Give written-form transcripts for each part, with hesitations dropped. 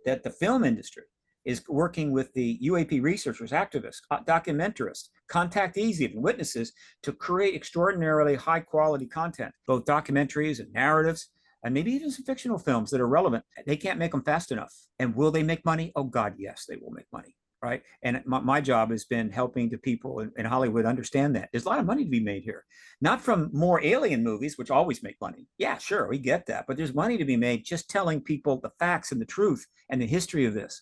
that the film industry is working with the UAP researchers, activists, documentarists, contactees, even witnesses, to create extraordinarily high quality content, both documentaries and narratives, and maybe even some fictional films that are relevant. They can't make them fast enough. And will they make money? Oh God, yes, they will make money. Right. And my job has been helping the people in Hollywood understand that there's a lot of money to be made here, not from more alien movies, which always make money. Yeah, sure, we get that. But there's money to be made just telling people the facts and the truth and the history of this.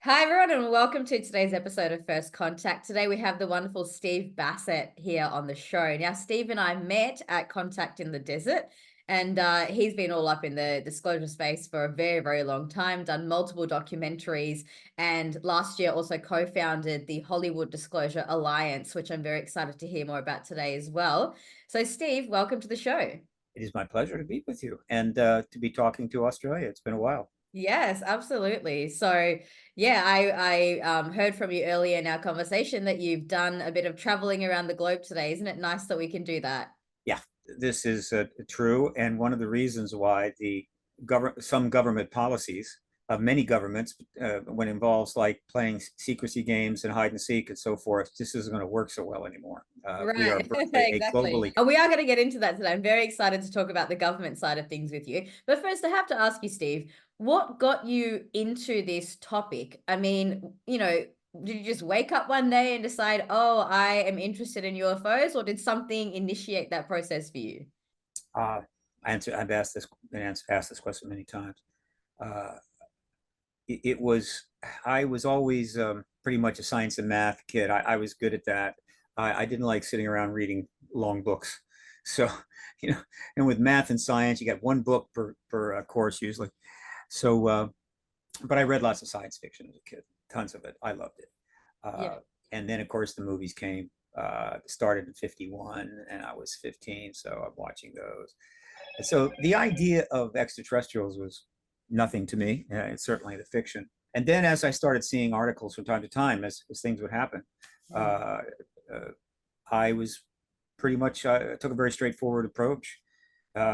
Hi everyone, and welcome to today's episode of First Contact. Today we have the wonderful Steve Bassett here on the show. Now, Steve and I met at Contact in the Desert, and he's been all up in the disclosure space for a very, very long time, done multiple documentaries, and last year also co-founded the Hollywood Disclosure Alliance, which I'm very excited to hear more about today as well. So Steve, welcome to the show. It is my pleasure to be with you and to be talking to Australia. It's been a while. Yes, absolutely. So yeah, I heard from you earlier in our conversation that you've done a bit of traveling around the globe today. Isn't it nice that we can do that? Yeah, this is true. And one of the reasons why some government policies of many governments, when it involves like playing secrecy games and hide and seek and so forth, this isn't going to work so well anymore. We are Exactly. globally. And we are going to get into that today. I'm very excited to talk about the government side of things with you. But first, I have to ask you, Steve, what got you into this topic? I mean, did you just wake up one day and decide, oh, I am interested in UFOs, or did something initiate that process for you? I've asked this question many times. I was always pretty much a science and math kid. I was good at that. I didn't like sitting around reading long books. So, and with math and science, you got one book per course usually. So, but I read lots of science fiction as a kid, tons of it. I loved it. Yeah. And then, of course, the movies came. Started in '51, and I was 15, so I'm watching those. And so the idea of extraterrestrials was nothing to me. It's certainly the fiction. And then, as I started seeing articles from time to time, as things would happen, I was pretty much took a very straightforward approach.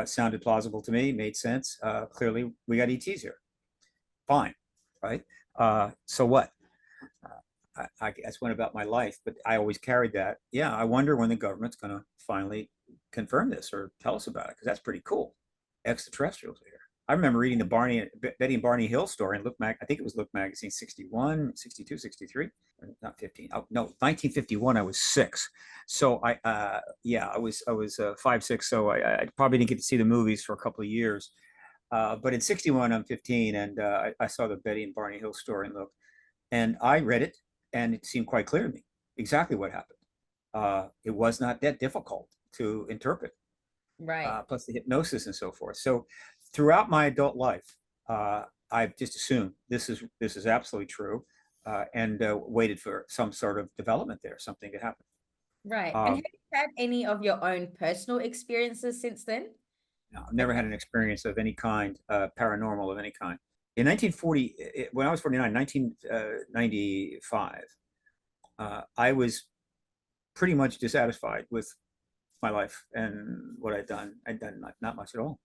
Sounded plausible to me, made sense. Clearly, we got ETs here. Fine, right? So what? I guess went about my life, but I always carried that. Yeah, I wonder when the government's going to finally confirm this or tell us about it, because that's pretty cool. Extraterrestrials are here. I remember reading the Betty and Barney Hill story in I think it was Look magazine, 61, 62, 63, not 15. Oh, no, 1951. I was 6. So I was 5, 6. So I probably didn't get to see the movies for a couple of years. But in 61, I'm 15, and I saw the Betty and Barney Hill story in Look, and I read it, and it seemed quite clear to me exactly what happened. It was not that difficult to interpret. Right. Plus the hypnosis and so forth. So throughout my adult life, I've just assumed this is absolutely true, and waited for some sort of development there, something to happen. Right. And have you had any of your own personal experiences since then? No, I've never had an experience of any kind, paranormal of any kind. In 1940, when I was 49, 1995, I was pretty much dissatisfied with my life and what I'd done. I'd done not much at all.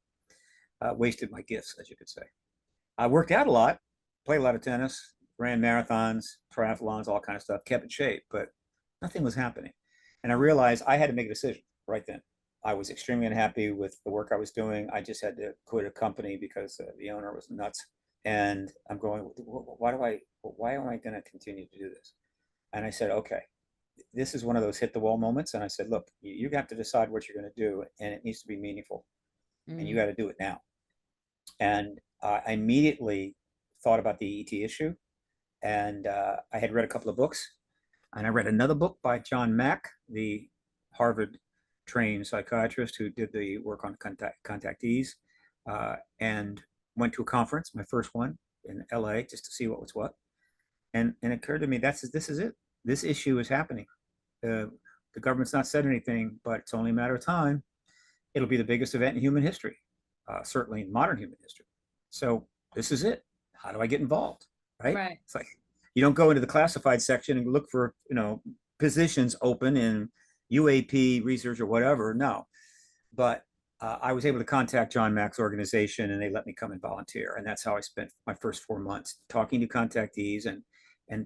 Wasted my gifts, as you could say. I worked out a lot, played a lot of tennis, ran marathons, triathlons, all kind of stuff, kept in shape, but nothing was happening. And I realized I had to make a decision right then. I was extremely unhappy with the work I was doing. I just had to quit a company because the owner was nuts. And I'm going, why am I going to continue to do this? And I said, okay, this is one of those hit the wall moments. And I said, look, you have to decide what you're going to do, and it needs to be meaningful, and you got to do it now. And I immediately thought about the ET issue, and I had read a couple of books, and I read another book by John Mack, the Harvard trained psychiatrist who did the work on contactees, and went to a conference, my first one in LA, just to see what was what. And it occurred to me, this is it. This issue is happening. The government's not said anything, but it's only a matter of time. It'll be the biggest event in human history, certainly in modern human history. So this is it. How do I get involved? Right? Right. It's like you don't go into the classified section and look for, positions open in UAP research or whatever. No, but I was able to contact John Mack's organization, and they let me come and volunteer. And that's how I spent my first 4 months talking to contactees and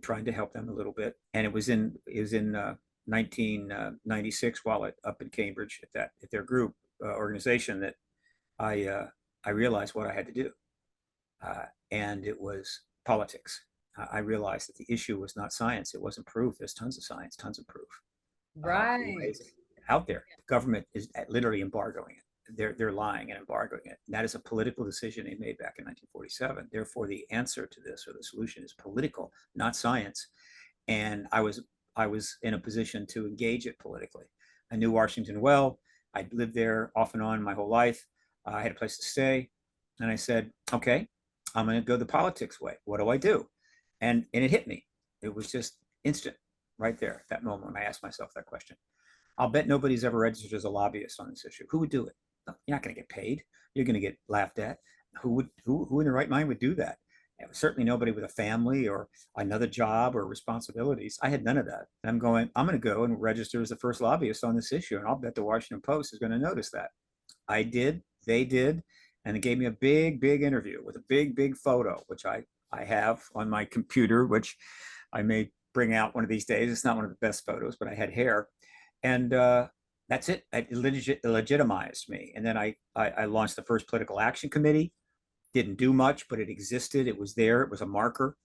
trying to help them a little bit. And it was in 1996 while up in Cambridge at their group organization that I realized what I had to do, and it was politics. I realized that the issue was not science; it wasn't proof. There's tons of science, tons of proof. Why Right. is it out there? The government is literally embargoing it. They're lying and embargoing it. And that is a political decision they made back in 1947. Therefore, the answer to this or the solution is political, not science. And I was in a position to engage it politically. I knew Washington well. I'd lived there off and on my whole life. I had a place to stay, and I said, "Okay, I'm going to go the politics way. What do I do?" And it hit me. It was just instant, right there at that moment when I asked myself that question. I'll bet nobody's ever registered as a lobbyist on this issue. Who would do it? No, you're not going to get paid. You're going to get laughed at. Who in their right mind would do that? Certainly nobody with a family or another job or responsibilities. I had none of that. And I'm going to go and register as the first lobbyist on this issue. And I'll bet the Washington Post is going to notice that. I did, they did, and it gave me a big, big interview with a big, big photo, which I have on my computer, which I may bring out one of these days. It's not one of the best photos, but I had hair. And that's it. It legitimized me. And then I launched the first political action committee. Didn't do much, but it existed. It was there. It was a marker,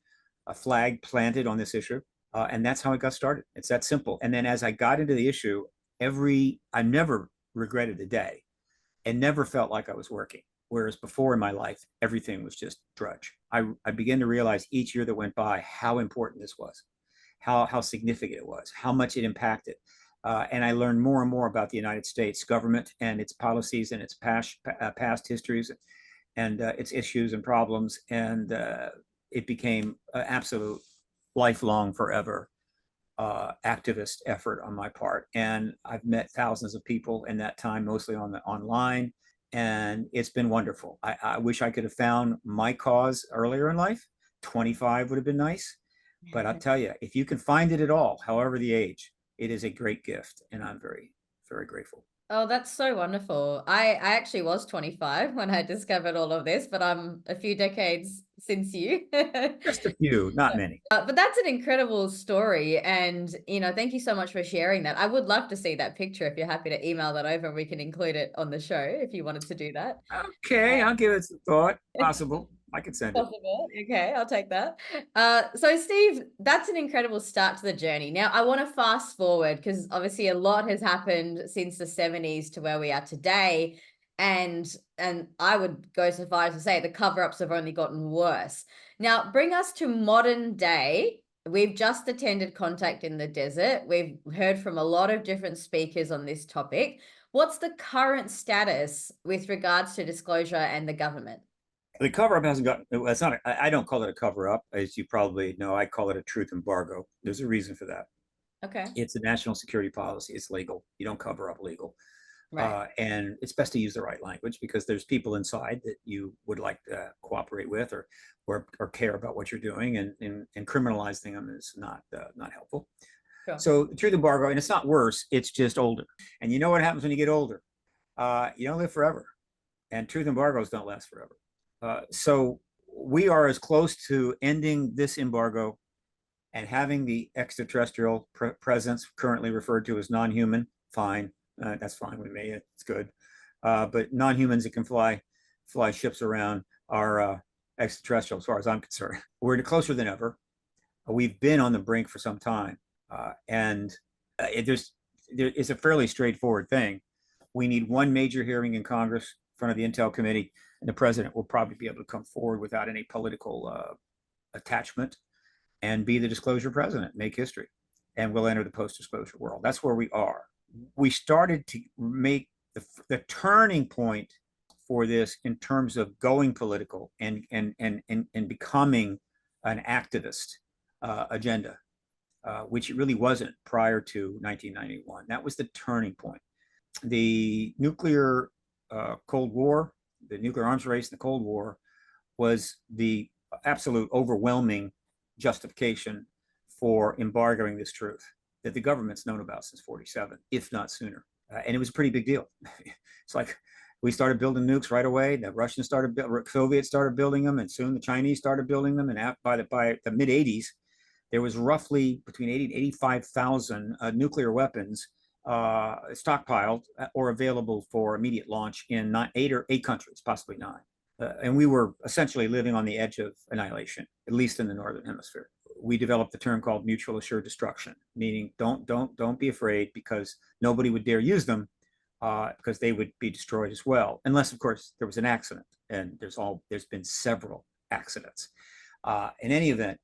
a flag planted on this issue. And that's how it got started. It's that simple. And then as I got into the issue, I never regretted a day and never felt like I was working. Whereas before in my life, everything was just drudge. I began to realize each year that went by how important this was, how significant it was, how much it impacted. And I learned more and more about the United States government and its policies and its past histories and its issues and problems. And it became an absolute lifelong, forever activist effort on my part. And I've met thousands of people in that time, mostly online. And it's been wonderful. I wish I could have found my cause earlier in life. 25 would have been nice. But I'll tell you, if you can find it at all, however the age, it is a great gift. And I'm very, very grateful. Oh, that's so wonderful. I actually was 25 when I discovered all of this, but I'm a few decades since you. Just a few, not many. But that's an incredible story. And, thank you so much for sharing that. I would love to see that picture if you're happy to email that over. We can include it on the show if you wanted to do that. Okay, I'll give it some thought. Possible. I can send it. Possible. Okay, I'll take that. So Steve, that's an incredible start to the journey. Now I want to fast forward because obviously a lot has happened since the 70s to where we are today. And I would go so far as to say the cover-ups have only gotten worse. Now bring us to modern day. We've just attended Contact in the Desert. We've heard from a lot of different speakers on this topic. What's the current status with regards to disclosure and the government? The cover up hasn't got, it's not, I don't call it a cover up, as you probably know. I call it a truth embargo. There's a reason for that. Okay. It's a national security policy. It's legal. You don't cover up legal. Right. And it's best to use the right language because there's people inside that you would like to cooperate with or care about what you're doing, and criminalizing them is not helpful. Sure. So truth embargo, and it's not worse, it's just older. And you know what happens when you get older? You don't live forever, and truth embargoes don't last forever. So we are as close to ending this embargo and having the extraterrestrial presence, currently referred to as non-human, fine. That's fine with me. It's good. But non-humans that can fly ships around are extraterrestrial, as far as I'm concerned. We're closer than ever. We've been on the brink for some time, and it's a fairly straightforward thing. We need one major hearing in Congress in front of the Intel Committee, and the president will probably be able to come forward without any political attachment and be the disclosure president, make history, and we'll enter the post-disclosure world. That's where we are. We started to make the turning point for this in terms of going political and becoming an activist agenda, which it really wasn't prior to 1991. That was the turning point. The nuclear Cold War, the nuclear arms race in the Cold War was the absolute overwhelming justification for embargoing this truth that the government's known about since 47, if not sooner. And it was a pretty big deal. It's like we started building nukes right away. The Russians started, Soviets started building them, and soon the Chinese started building them. And by the mid 80s, there was roughly between 80 and 85,000 nuclear weapons stockpiled or available for immediate launch in eight countries, possibly nine. And we were essentially living on the edge of annihilation, at least in the Northern Hemisphere. We developed the term called mutual assured destruction, meaning don't be afraid, because nobody would dare use them, because they would be destroyed as well, unless of course there was an accident. And there's been several accidents. In any event,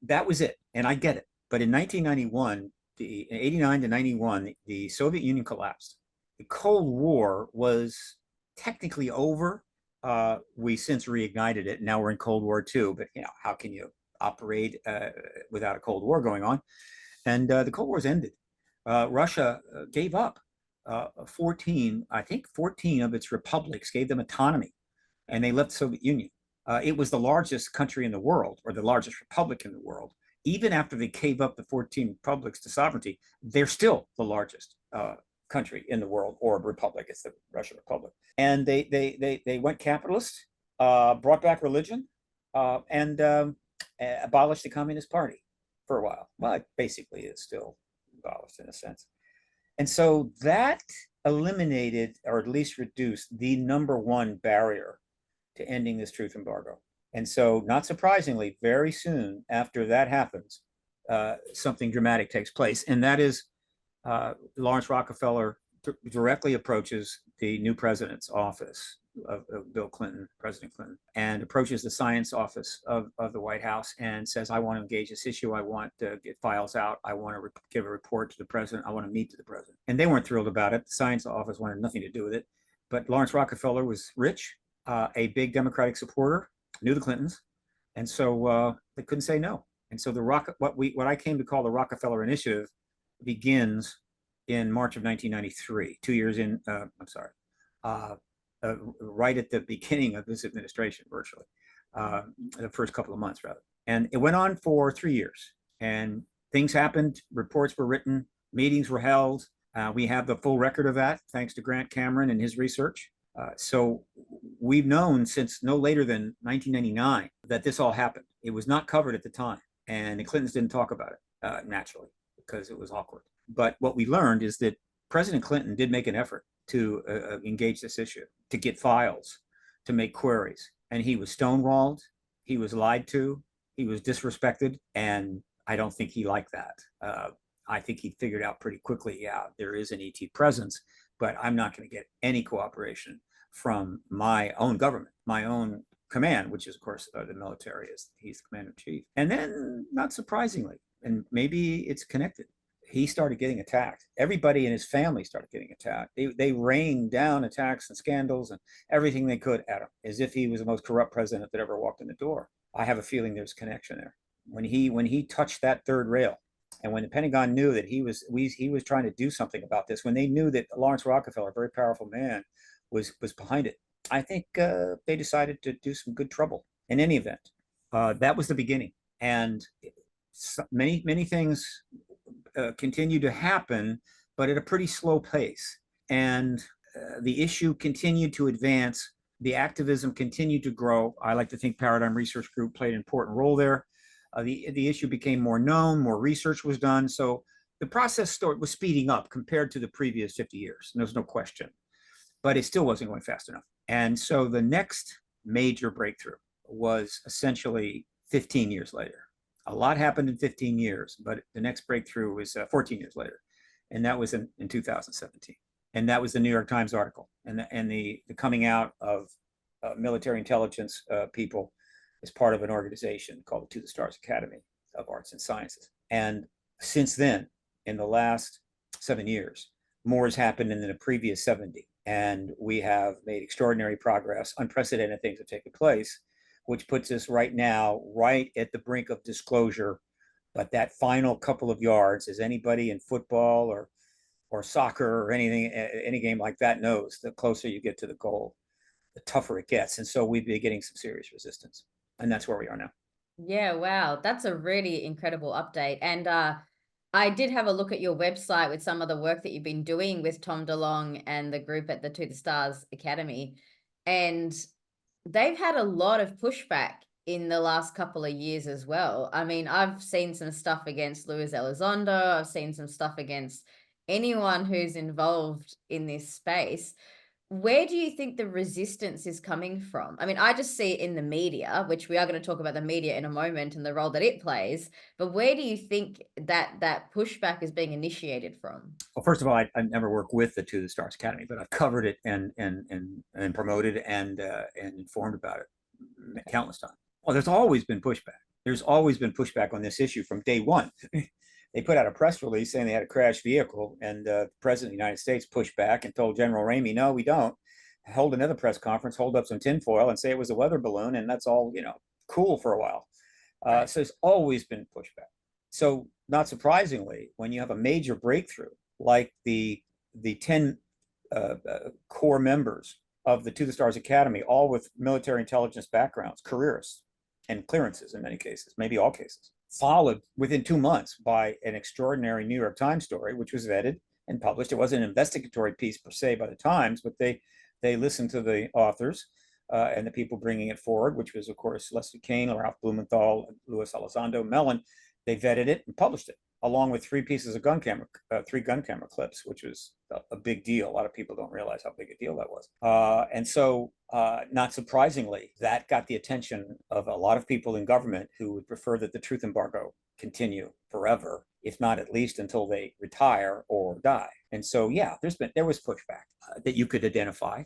that was it, and I get it. But in 1991, 89 to 91, the Soviet Union collapsed. The Cold War was technically over. We since reignited it. Now we're in Cold War II, but how can you operate without a Cold War going on? And the Cold War's ended. Russia gave up 14 of its republics, gave them autonomy, and they left the Soviet Union. It was the largest country in the world, or the largest republic in the world. Even after they gave up the 14 republics to sovereignty, they're still the largest country in the world, or republic. It's the Russian Republic. And they went capitalist, brought back religion, and abolished the Communist Party for a while. Well, it basically is still abolished in a sense. And so that eliminated, or at least reduced, the number one barrier to ending this truth embargo. And so, not surprisingly, very soon after that happens, something dramatic takes place. And that is Lawrence Rockefeller directly approaches the new president's office of Bill Clinton, President Clinton, and approaches the science office of the White House and says, I want to engage this issue. I want to get files out. I want to give a report to the president. I want to meet to the president. And they weren't thrilled about it. The science office wanted nothing to do with it. But Lawrence Rockefeller was rich, a big Democratic supporter, knew the Clintons, and so they couldn't say no. And so what I came to call the Rockefeller Initiative begins in March of 1993, 2 years in. Right at the beginning of this administration, virtually, the first couple of months rather. And it went on for 3 years, and things happened. Reports were written, meetings were held. We have the full record of that, thanks to Grant Cameron and his research. So we've known since no later than 1999 that this all happened. It was not covered at the time, and the Clintons didn't talk about it, naturally, because it was awkward. But what we learned is that President Clinton did make an effort to engage this issue, to get files, to make queries. And he was stonewalled, he was lied to, he was disrespected, and I don't think he liked that. I think he figured out pretty quickly, yeah, there is an ET presence, but I'm not going to get any cooperation from my own government, my own command, which is, of course, the military. He's the commander-in-chief. And then, not surprisingly, and maybe it's connected, he started getting attacked. Everybody in his family started getting attacked. They rained down attacks and scandals and everything they could at him, as if he was the most corrupt president that ever walked in the door. I have a feeling there's a connection there. When he touched that third rail, and when the Pentagon knew that he was trying to do something about this, when they knew that Lawrence Rockefeller, a very powerful man, was behind it, I think they decided to do some good trouble. In any event, that was the beginning, and many things continue to happen, but at a pretty slow pace. And the issue continued to advance. The activism continued to grow. I like to think Paradigm Research Group played an important role there. The issue became more known, more research was done. So the process was speeding up compared to the previous 50 years. There's no question, but it still wasn't going fast enough. And so the next major breakthrough was essentially 15 years later. A lot happened in 15 years, but the next breakthrough was 14 years later. And that was in 2017. And that was the New York Times article and the coming out of military intelligence people as part of an organization called the To the Stars Academy of Arts and Sciences. And since then, in the last 7 years, more has happened than in the previous 70. And we have made extraordinary progress. Unprecedented things have taken place, which puts us right now right at the brink of disclosure. But that final couple of yards, as anybody in football or soccer or anything, any game like that knows, the closer you get to the goal. the tougher it gets. And so we've been getting some serious resistance. And that's where we are now. Yeah, wow. That's a really incredible update. And I did have a look at your website with some of the work that you've been doing with Tom DeLonge and the group at the To the Stars Academy. And they've had a lot of pushback in the last couple of years as well. I mean, I've seen some stuff against Luis Elizondo. I've seen some stuff against anyone who's involved in this space. Where do you think the resistance is coming from? I mean, I just see it in the media, which we are going to talk about the media in a moment and the role that it plays. But where do you think that pushback is being initiated from? Well, first of all, I've never worked with the To the Stars Academy, but I've covered it and promoted and informed about it countless times. Well, there's always been pushback. There's always been pushback on this issue from day one. They put out a press release saying they had a crashed vehicle, and the president of the United States pushed back and told General Ramey, no, we don't. Hold another press conference, hold up some tinfoil and say it was a weather balloon, and that's all, cool for a while. Right. So there's always been pushback. So not surprisingly, when you have a major breakthrough like the 10 core members of the To the Stars Academy, all with military intelligence backgrounds, careerists, and clearances in many cases, maybe all cases, followed within 2 months by an extraordinary New York Times story, which was vetted and published. It wasn't an investigatory piece per se by the Times, but they listened to the authors and the people bringing it forward, which was, of course, Leslie Kean, Ralph Blumenthal, Luis Elizondo, Mellon. They vetted it and published it, along with three gun camera clips, which was a big deal. A lot of people don't realize how big a deal that was. And so, not surprisingly, that got the attention of a lot of people in government who would prefer that the truth embargo continue forever, if not at least until they retire or die. And so, yeah, there was pushback that you could identify.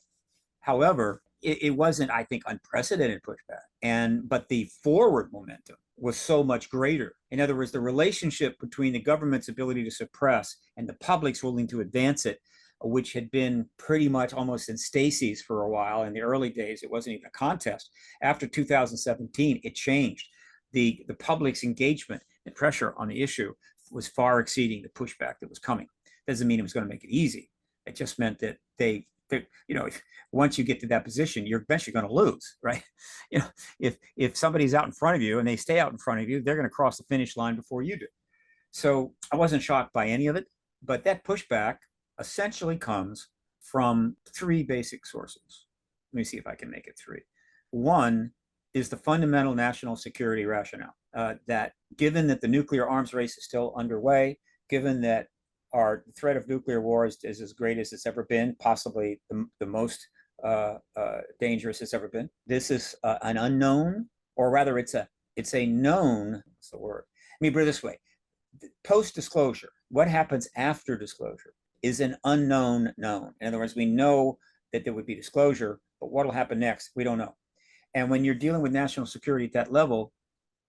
However, it wasn't, I think, unprecedented pushback. But the forward momentum was so much greater. In other words, the relationship between the government's ability to suppress and the public's willing to advance it, which had been pretty much almost in stasis for a while. In the early days, it wasn't even a contest. After 2017, it changed. The public's engagement and pressure on the issue was far exceeding the pushback that was coming. Doesn't mean it was going to make it easy. It just meant that once you get to that position, you're eventually going to lose, right? If somebody's out in front of you and they stay out in front of you, they're going to cross the finish line before you do. So I wasn't shocked by any of it, but that pushback essentially comes from three basic sources. Let me see if I can make it three. One is the fundamental national security rationale that given that the nuclear arms race is still underway, given that our threat of nuclear war is as great as it's ever been, possibly the most dangerous it's ever been. This is an unknown, or rather it's a known, what's the word? Let me put it this way. Post-disclosure, what happens after disclosure is an unknown known. In other words, we know that there would be disclosure, but what will happen next, we don't know. And when you're dealing with national security at that level,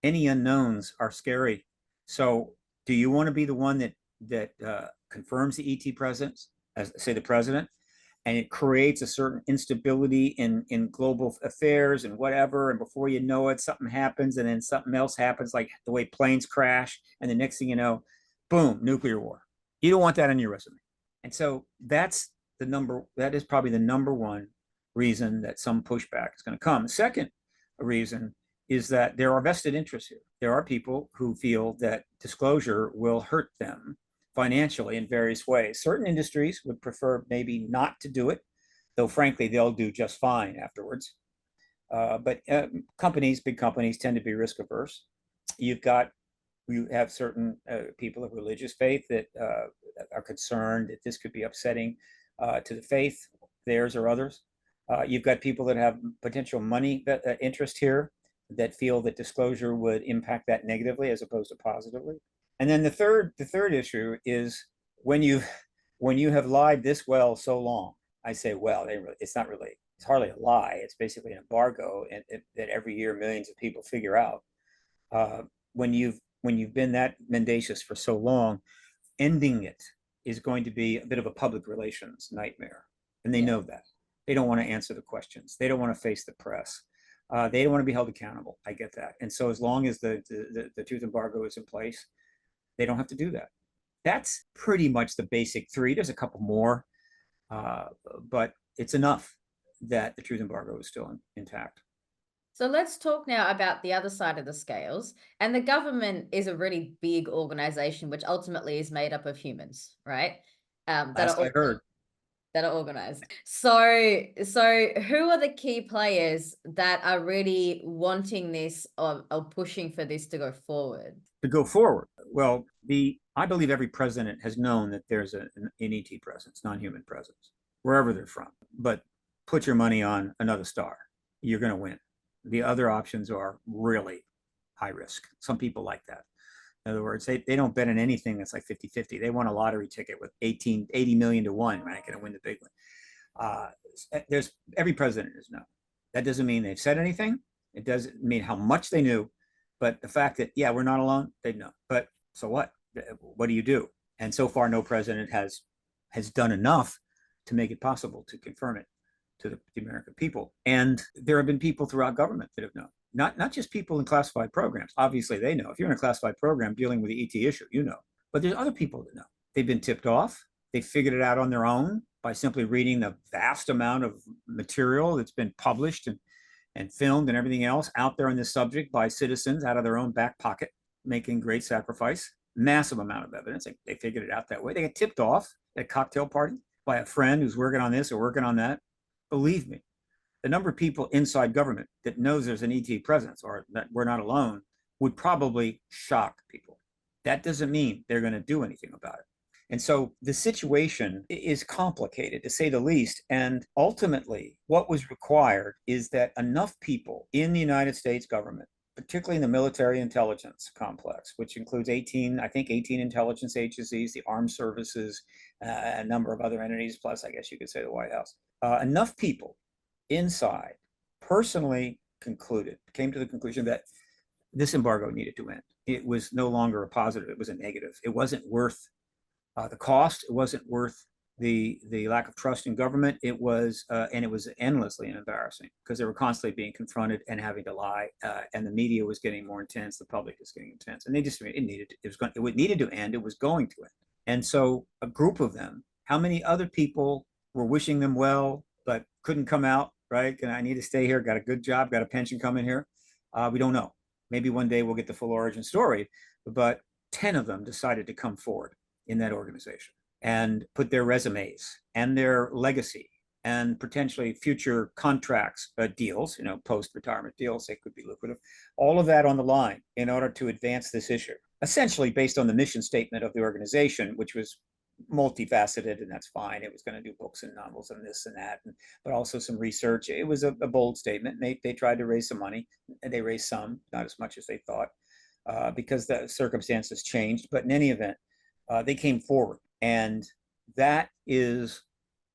any unknowns are scary. So do you want to be the one that confirms the ET presence, as say the president, and it creates a certain instability in global affairs and whatever, and before you know it, something happens, and then something else happens, like the way planes crash, and the next thing you know, boom, nuclear war. You don't want that on your resume. And so that is probably the number one reason that some pushback is going to come. The second reason is that there are vested interests here. There are people who feel that disclosure will hurt them financially in various ways. Certain industries would prefer maybe not to do it, though frankly, they'll do just fine afterwards. But big companies tend to be risk averse. You have certain people of religious faith that are concerned that this could be upsetting to the faith, theirs or others. You've got people that have potential money interest here that feel that disclosure would impact that negatively as opposed to positively. And then the third issue is when you have lied this well so long. I say, well, it's not really, it's hardly a lie. It's basically an embargo that every year millions of people figure out. When you've been that mendacious for so long, ending it is going to be a bit of a public relations nightmare, and they know that. They don't want to answer the questions. They don't want to face the press. They don't want to be held accountable. I get that. And so as long as the truth embargo is in place, they don't have to do that. That's pretty much the basic three. There's a couple more, but it's enough that the truth embargo is still intact. So let's talk now about the other side of the scales. And the government is a really big organization, which ultimately is made up of humans, right? That Last are I heard. that are organized. So who are the key players that are really wanting this or pushing for this to go forward? To go forward, well, I believe every president has known that there's an ET presence, non-human presence, wherever they're from. But put your money on another star, you're going to win. The other options are really high risk. Some people like that. In other words, they don't bet on anything that's like 50-50. They want a lottery ticket with 80 million to one, right? Going to win the big one. There's every president has known. That doesn't mean they've said anything. It doesn't mean how much they knew, but the fact that, yeah, we're not alone, they know. But so what? What do you do? And so far, no president has done enough to make it possible to confirm it to the American people. And there have been people throughout government that have known. Not just people in classified programs. Obviously, they know. If you're in a classified program dealing with the ET issue, you know. But there's other people that know. They've been tipped off. They figured it out on their own by simply reading the vast amount of material that's been published and filmed and everything else out there on this subject by citizens out of their own back pocket, making great sacrifice. Massive amount of evidence. They figured it out that way. They get tipped off at a cocktail party by a friend who's working on this or working on that. Believe me, the number of people inside government that knows there's an ET presence or that we're not alone would probably shock people. That doesn't mean they're going to do anything about it. And so the situation is complicated, to say the least. And ultimately, what was required is that enough people in the United States government, particularly in the military intelligence complex, which includes 18 intelligence agencies, the armed services, a number of other entities, plus I guess you could say the White House, enough people inside personally came to the conclusion that this embargo needed to end. It was no longer a positive, it was a negative. It wasn't worth the cost, it wasn't worth the lack of trust in government. It was and it was endlessly embarrassing because they were constantly being confronted and having to lie, and the media was getting more intense, the public was getting intense, and it needed to end. It was going to end. And so a group of them, how many other people were wishing them well but couldn't come out, right? And I need to stay here, got a good job, got a pension coming here. We don't know. Maybe one day we'll get the full origin story, but 10 of them decided to come forward in that organization and put their resumes and their legacy and potentially future contracts, deals, post-retirement deals, they could be lucrative, all of that on the line in order to advance this issue, essentially based on the mission statement of the organization, which was multifaceted, and that's fine. It was going to do books and novels and this and that, but also some research. It was a bold statement. They tried to raise some money, and they raised some, not as much as they thought, because the circumstances changed. But in any event, they came forward, and that is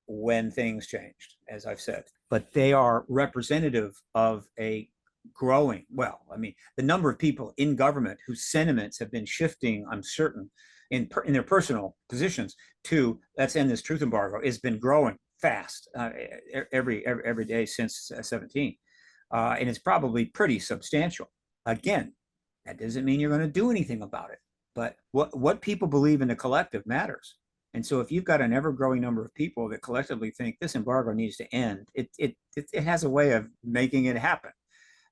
when things changed, as I've said. But they are representative of a growing, the number of people in government whose sentiments have been shifting, I'm certain, in their personal positions to let's end this truth embargo has been growing fast every day since 17, and it's probably pretty substantial. Again, that doesn't mean you're going to do anything about it, but what people believe in the collective matters. And so if you've got an ever-growing number of people that collectively think this embargo needs to end, it has a way of making it happen.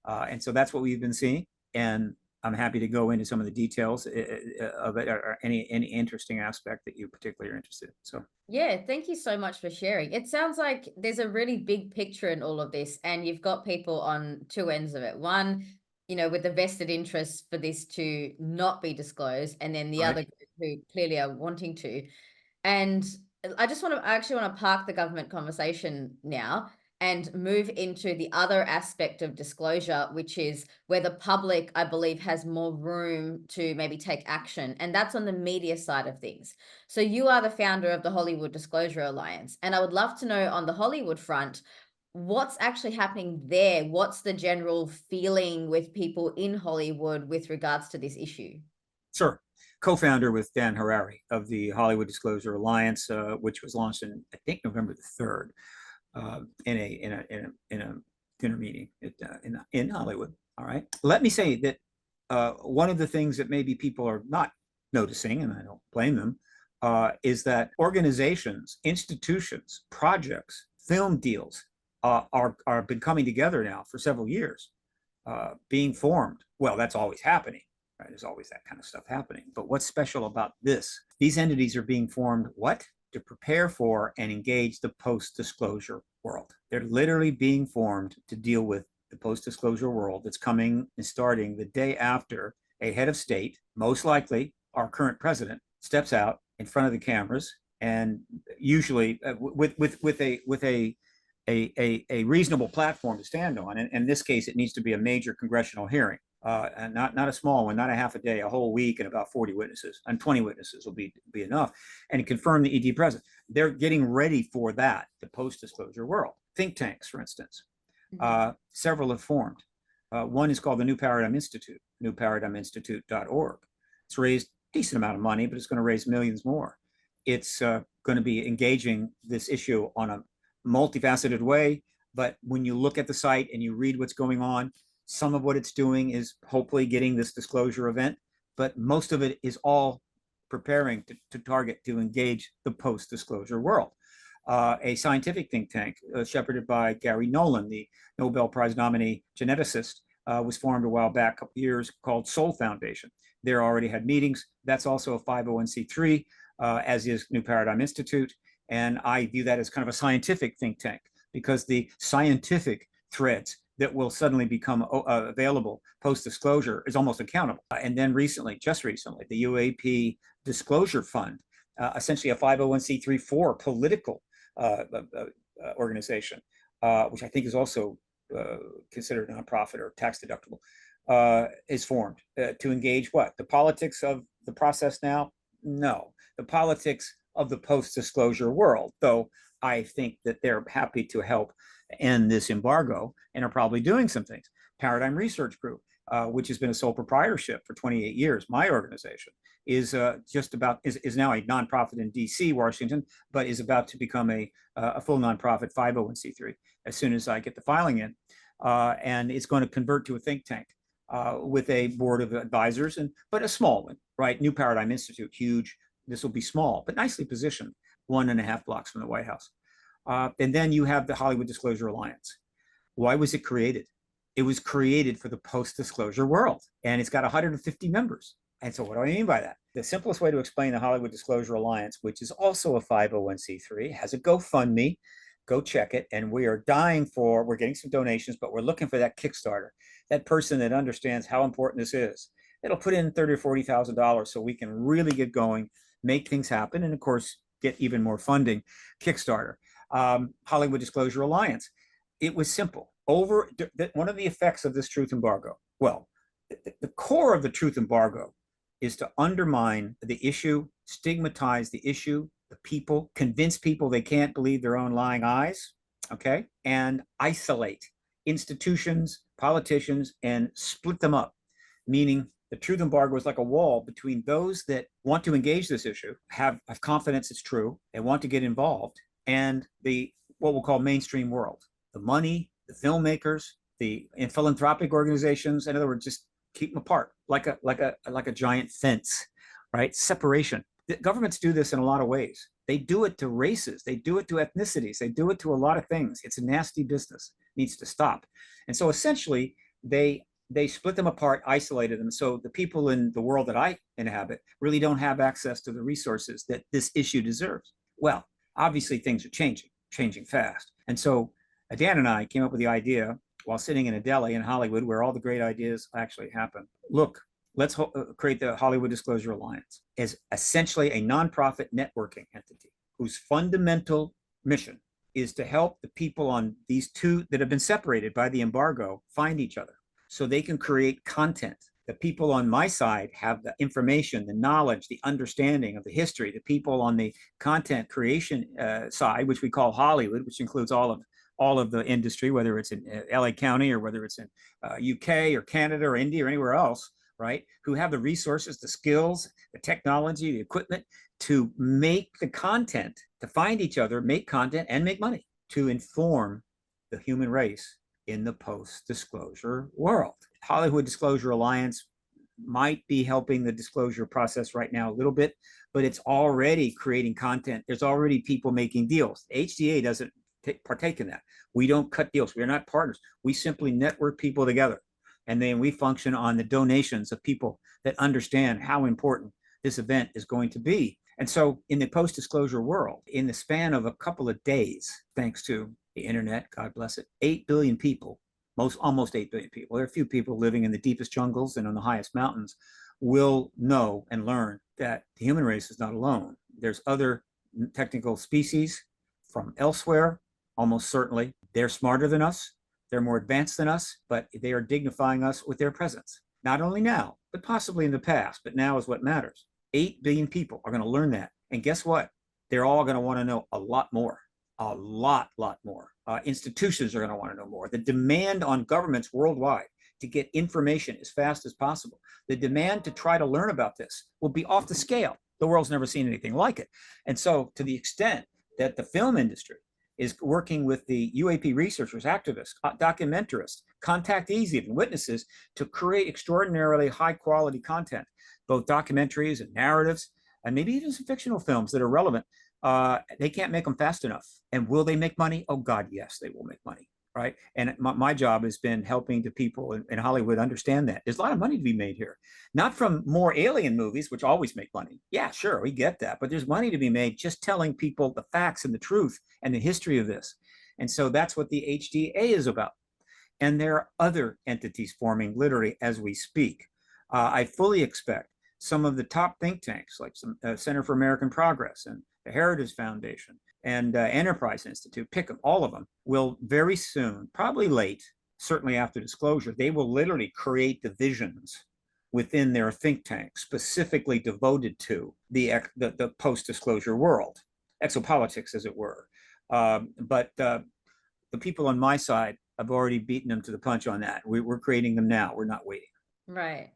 And so that's what we've been seeing. And I'm happy to go into some of the details of it or any interesting aspect that you particularly are interested in. So yeah, thank you so much for sharing. It sounds like there's a really big picture in all of this, and you've got people on two ends of it. One, with the vested interest for this to not be disclosed, and then the right. other group who clearly are wanting to. And I actually want to park the government conversation now and move into the other aspect of disclosure, which is where the public, I believe, has more room to maybe take action. And that's on the media side of things. So you are the founder of the Hollywood Disclosure Alliance. And I would love to know on the Hollywood front, what's actually happening there? What's the general feeling with people in Hollywood with regards to this issue? Sure. Co-founder with Dan Harari of the Hollywood Disclosure Alliance, which was launched in, I think, November the 3rd. In a dinner meeting in Hollywood. All right. Let me say that one of the things that maybe people are not noticing, and I don't blame them, is that organizations, institutions, projects, film deals are been coming together now for several years, being formed. Well, that's always happening, right? There's always that kind of stuff happening. But what's special about this? These entities are being formed, what? To prepare for and engage the post-disclosure world. They're literally being formed to deal with the post-disclosure world that's coming and starting the day after a head of state, most likely our current president, steps out in front of the cameras, and usually with a reasonable platform to stand on. And in this case, it needs to be a major congressional hearing, and not a small one, not a half a day, a whole week, and about 40 witnesses, and 20 witnesses will be enough, and confirm the ED president. They're getting ready for that, the post-disclosure world. Think tanks, for instance, several have formed. One is called the New Paradigm Institute, newparadigminstitute.org. It's raised a decent amount of money, but it's going to raise millions more. It's going to be engaging this issue on a multifaceted way. But when you look at the site and you read what's going on, some of what it's doing is hopefully getting this disclosure event, but most of it is all preparing to target, to engage the post-disclosure world. A scientific think tank shepherded by Gary Nolan, the Nobel Prize nominee geneticist, was formed a while back, a couple years, called Soul Foundation. They're already had meetings. That's also a 501c3, as is New Paradigm Institute. And I view that as kind of a scientific think tank, because the scientific threads that will suddenly become available post-disclosure is almost accountable. And then just recently, the UAP Disclosure Fund, essentially a 501c3 political organization, which I think is also considered a nonprofit or tax deductible, is formed to engage what? The politics of the process now? No, the politics of the post-disclosure world, though I think that they're happy to help end this embargo and are probably doing some things. Paradigm Research Group, which has been a sole proprietorship for 28 years, my organization, is is now a nonprofit in DC, Washington, but is about to become a full nonprofit 501c3 as soon as I get the filing in. And it's going to convert to a think tank with a board of advisors, but a small one, right? New Paradigm Institute, huge. This will be small, but nicely positioned, 1.5 blocks from the White House. And then you have the Hollywood Disclosure Alliance. Why was it created? It was created for the post-disclosure world, and it's got 150 members. And so what do I mean by that? The simplest way to explain the Hollywood Disclosure Alliance, which is also a 501c3, has a GoFundMe. Go check it. And we're getting some donations, but we're looking for that Kickstarter, that person that understands how important this is. It'll put in $30,000 or $40,000 so we can really get going, make things happen, and of course, get even more funding. Kickstarter. Hollywood Disclosure Alliance. It was simple. One of the effects of this truth embargo, well, the core of the truth embargo is to undermine the issue, stigmatize the issue, the people, convince people they can't believe their own lying eyes, okay, and isolate institutions, politicians, and split them up, meaning the truth embargo is like a wall between those that want to engage this issue, have confidence it's true, and want to get involved, and the what we'll call mainstream world, the money, the filmmakers, the philanthropic organizations. In other words, just keep them apart, like a giant fence, right? Separation. The governments do this in a lot of ways. They do it to races. They do it to ethnicities. They do it to a lot of things. It's a nasty business. It needs to stop. And so essentially, they split them apart, isolated them. So the people in the world that I inhabit really don't have access to the resources that this issue deserves. Well, obviously things are changing fast. And so Dan and I came up with the idea while sitting in a deli in Hollywood, where all the great ideas actually happen. Look, let's create the Hollywood Disclosure Alliance as essentially a nonprofit networking entity whose fundamental mission is to help the people on these two that have been separated by the embargo find each other so they can create content. The people on my side have the information, the knowledge, the understanding of the history. The people on the content creation side, which we call Hollywood, which includes all of the industry, whether it's in LA County or whether it's in UK or Canada or India or anywhere else, right? Who have the resources, the skills, the technology, the equipment to make the content, to find each other, make content, and make money to inform the human race in the post-disclosure world. Hollywood Disclosure Alliance might be helping the disclosure process right now a little bit, but it's already creating content. There's already people making deals. HDA doesn't partake in that. We don't cut deals. We're not partners. We simply network people together. And then we function on the donations of people that understand how important this event is going to be. And so in the post-disclosure world, in the span of a couple of days, thanks to the internet, God bless it, 8 billion people, almost 8 billion people, there are a few people living in the deepest jungles and on the highest mountains, will know and learn that the human race is not alone. There's other technical species from elsewhere, almost certainly. They're smarter than us. They're more advanced than us, but they are dignifying us with their presence. Not only now, but possibly in the past, but now is what matters. 8 billion people are going to learn that. And guess what? They're all going to want to know a lot more, a lot more. Institutions are going to want to know more. The demand on governments worldwide to get information as fast as possible, the demand to try to learn about this will be off the scale. The world's never seen anything like it. And so to the extent that the film industry is working with the UAP researchers, activists, documentarists, contactees, even witnesses, to create extraordinarily high quality content, both documentaries and narratives, and maybe even some fictional films that are relevant. They can't make them fast enough. And will they make money? Oh God, yes, they will make money, right? And my job has been helping the people in Hollywood understand that. There's a lot of money to be made here. Not from more alien movies, which always make money. Yeah, sure, we get that. But there's money to be made just telling people the facts and the truth and the history of this. And so that's what the HDA is about. And there are other entities forming literally as we speak. I fully expect some of the top think tanks, like some Center for American Progress and the Heritage Foundation and Enterprise Institute, pick them, all of them, will very soon, probably late, certainly after disclosure, they will literally create divisions within their think tank specifically devoted to the post-disclosure world, exopolitics, as it were. But the people on my side have already beaten them to the punch on that. We're creating them now. We're not waiting. Right.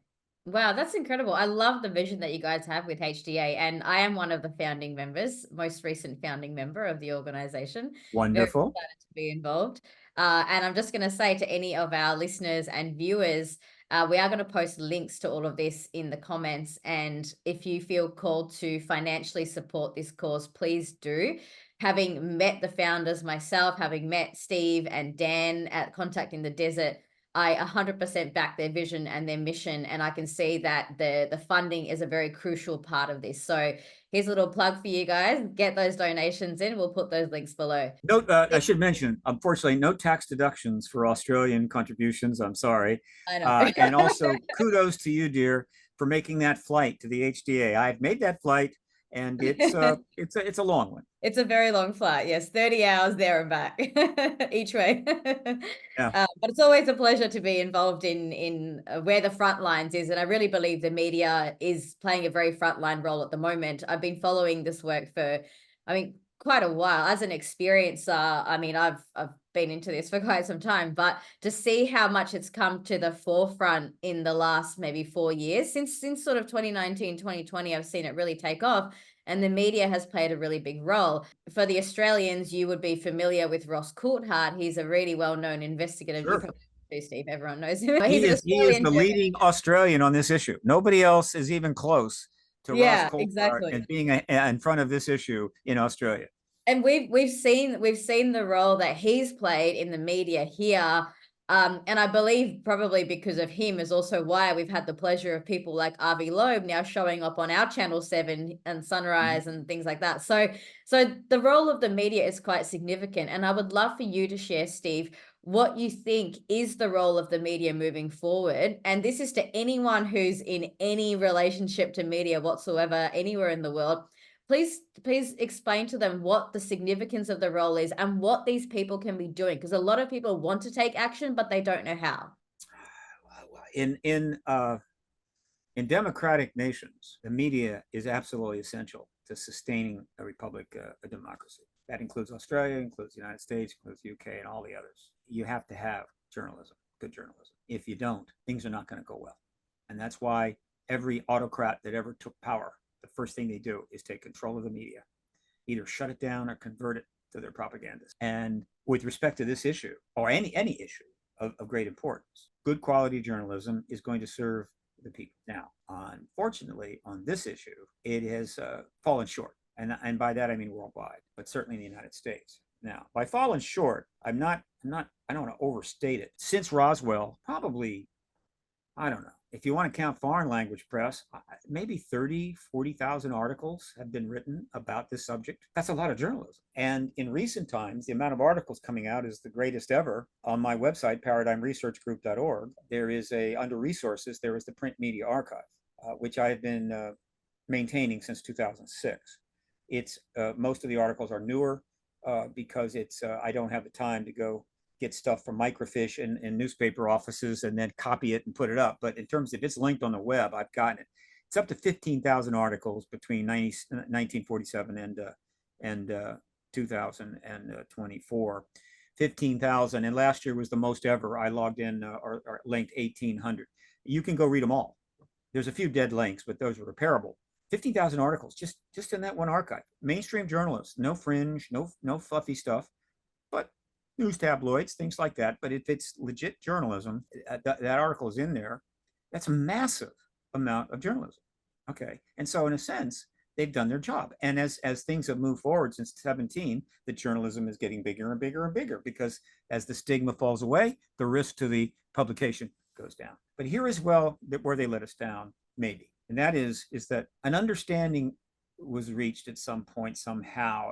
Wow, that's incredible. I love the vision that you guys have with HDA, and I am one of the founding members, most recent founding member of the organization. Very Wonderful. excited to be involved. And I'm just going to say to any of our listeners and viewers, we are going to post links to all of this in the comments. And if you feel called to financially support this cause, please do. Having met the founders myself, having met Steve and Dan at Contact in the Desert, I 100% back their vision and their mission, and I can see that the funding is a very crucial part of this. So here's a little plug for you guys. Get those donations in. We'll put those links below. Note, I should mention, unfortunately, no tax deductions for Australian contributions. I'm sorry. I know. And also, kudos to you, dear, for making that flight to the HDA. I've made that flight, and it's a long one. It's a very long flight. Yes, 30 hours there and back each way. Yeah. But it's always a pleasure to be involved in where the front lines is. And I really believe the media is playing a very frontline role at the moment. I've been following this work for, quite a while. As an experiencer, I've been into this for quite some time, but to see how much it's come to the forefront in the last maybe 4 years, since sort of 2019, 2020, I've seen it really take off. And the media has played a really big role. For the Australians, you would be familiar with Ross Coulthard. He's a really well-known investigative. Sure. You probably do, Steve. Everyone knows him. He He's an is Australian the leading Australian on this issue. Nobody else is even close to Ross Yeah, Coulthard exactly. and being in front of this issue in Australia. And we've seen the role that he's played in the media here. And I believe probably because of him is also why we've had the pleasure of people like Avi Loeb now showing up on our Channel 7 and Sunrise and things like that. So the role of the media is quite significant. And I would love for you to share, Steve, what you think is the role of the media moving forward. And this is to anyone who's in any relationship to media whatsoever, anywhere in the world. Please explain to them what the significance of the role is and what these people can be doing, because a lot of people want to take action, but they don't know how. In democratic nations, the media is absolutely essential to sustaining a republic, a democracy. That includes Australia, includes the United States, includes the UK, and all the others. You have to have journalism, good journalism. If you don't, things are not going to go well. And that's why every autocrat that ever took power, the first thing they do is take control of the media, either shut it down or convert it to their propagandists. And with respect to this issue, or any issue of great importance, good quality journalism is going to serve the people. Now, unfortunately, on this issue, it has fallen short. And by that, I mean worldwide, but certainly in the United States. Now, by fallen short, I don't want to overstate it. Since Roswell, probably, I don't know, if you want to count foreign language press, maybe 30, 40,000 articles have been written about this subject. That's a lot of journalism. And in recent times, the amount of articles coming out is the greatest ever. On my website, paradigmresearchgroup.org, there is under resources, there is the print media archive, which I have been maintaining since 2006. It's most of the articles are newer because I don't have the time to go get stuff from microfiche and newspaper offices and then copy it and put it up. But in terms of it's linked on the web, I've gotten it. It's up to 15,000 articles between 1947 and 2024. 15,000, and last year was the most ever. I logged in or linked 1,800. You can go read them all. There's a few dead links, but those are repairable. 15,000 articles just in that one archive. Mainstream journalists, no fringe, no fluffy stuff, but news tabloids, things like that. But if it's legit journalism, that article is in there. That's a massive amount of journalism. Okay. And so in a sense, they've done their job. And as things have moved forward since 17, the journalism is getting bigger and bigger and bigger, because as the stigma falls away, the risk to the publication goes down. But here is where they let us down, maybe. And that is that an understanding was reached at some point somehow.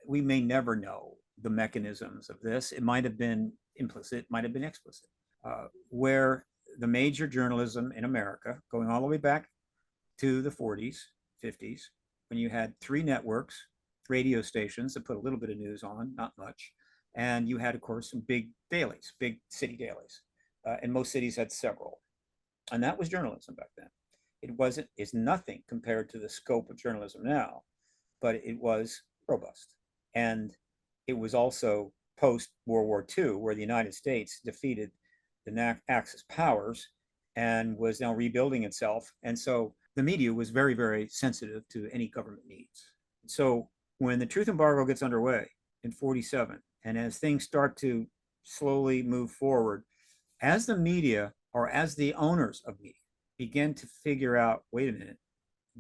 We may never know the mechanisms of this. It might have been implicit, might have been explicit, where the major journalism in America, going all the way back to the 40s, 50s, when you had 3 networks, radio stations that put a little bit of news on, not much, and you had, of course, some big dailies, big city dailies, and most cities had several. And that was journalism back then. It's nothing compared to the scope of journalism now, but it was robust. And it was also post-World War II, where the United States defeated the Axis powers and was now rebuilding itself. And so the media was very, very sensitive to any government needs. So when the truth embargo gets underway in 47, and as things start to slowly move forward, as the media, or as the owners of media, begin to figure out, wait a minute,